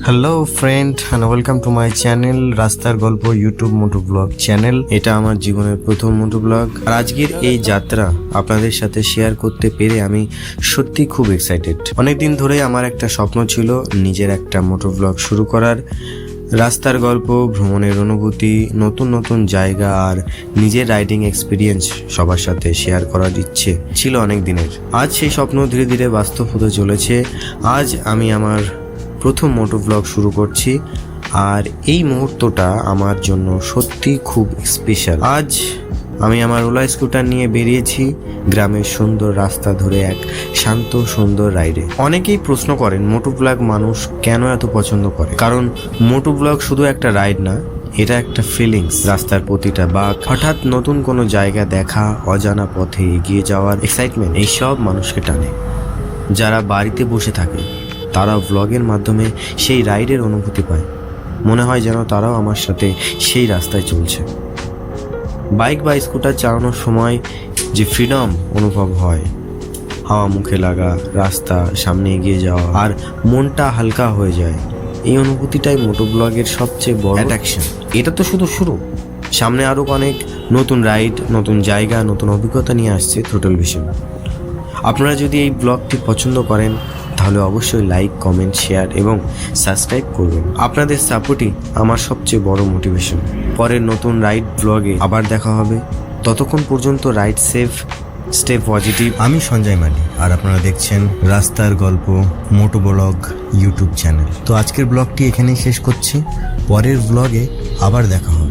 Hello friend and welcome to my channel রাস্তার গল্প YouTube মোটো blog channel. এটা আমার জীবনের প্রথম মোটো ব্লগ। আর আজকের এই যাত্রা আপনাদের সাথে শেয়ার করতে পেরে আমি সত্যি খুব এক্সাইটেড। অনেকদিন ধরে আমার একটা স্বপ্ন ছিল নিজের একটা মোটো ব্লগ শুরু করার। রাস্তার গল্প, ভ্রমণের অনুভূতি, নতুন নতুন জায়গা আর নিজের রাইডিং এক্সপিরিয়েন্স সবার সাথে শেয়ার করার ইচ্ছে ছিল অনেক দিনের। আজ সেই স্বপ্ন ধীরে ধীরে বাস্তব হতে চলেছে। আজ আমি আমার প্রথম মোটো ব্লগ শুরু করছি আর এই মুহূর্তটা আমার জন্য সত্যি খুব স্পেশাল। আজ আমি আমার ওলা স্কুটার নিয়ে বেরিয়েছি গ্রামের সুন্দর রাস্তা ধরে এক শান্ত সুন্দর রাইডে। অনেকেই প্রশ্ন করেন মোটো ব্লগ মানুষ কেন এত পছন্দ করে। কারণ মোটো ব্লগ শুধু একটা রাইড না, এটা একটা ফিলিংস। রাস্তার প্রতিটা বাঁক, হঠাৎ নতুন কোনো জায়গা দেখা, অজানা পথে এগিয়ে যাওয়ার এক্সাইটমেন্ট, এইসব মানুষকে টানে। যারা বাড়িতে বসে থাকে তারা ব্লগের মাধ্যমে সেই রাইডের অনুভূতি পায়। মনে হয় যেন তারাও আমার সাথে সেই রাস্তায় চলছে। বাইক বা স্কুটার চালানোর সময় যে ফ্রিডম অনুভব হয়, হাওয়া মুখে লাগা, রাস্তা সামনে এগিয়ে যাওয়া আর মনটা হালকা হয়ে যায়, এই অনুভূতিটাই মোটো ব্লগের সবচেয়ে বড় অ্যাট্রাকশন। এটা তো শুধু শুরু, সামনে আরও অনেক নতুন রাইড, নতুন জায়গা, নতুন অভিজ্ঞতা নিয়ে আসছে থ্রোটল ভিশন। আপনারা যদি এই ব্লগটি পছন্দ করেন তাহলে অবশ্যই লাইক, কমেন্ট, শেয়ার এবং সাবস্ক্রাইব করবেন। আপনাদের সাপোর্টই আমার সবচেয়ে বড় মোটিভেশন। পরের নতুন রাইড ব্লগে আবার দেখা হবে। ততক্ষণ পর্যন্ত রাইড সেফ, স্টে পজিটিভ। আমি সঞ্জয় মালি আর আপনারা দেখছেন রাস্তার গল্প মোটো ব্লগ ইউটিউব চ্যানেল। তো আজকের ব্লগটি এখানেই শেষ করছি। পরের ব্লগে আবার দেখা হবে।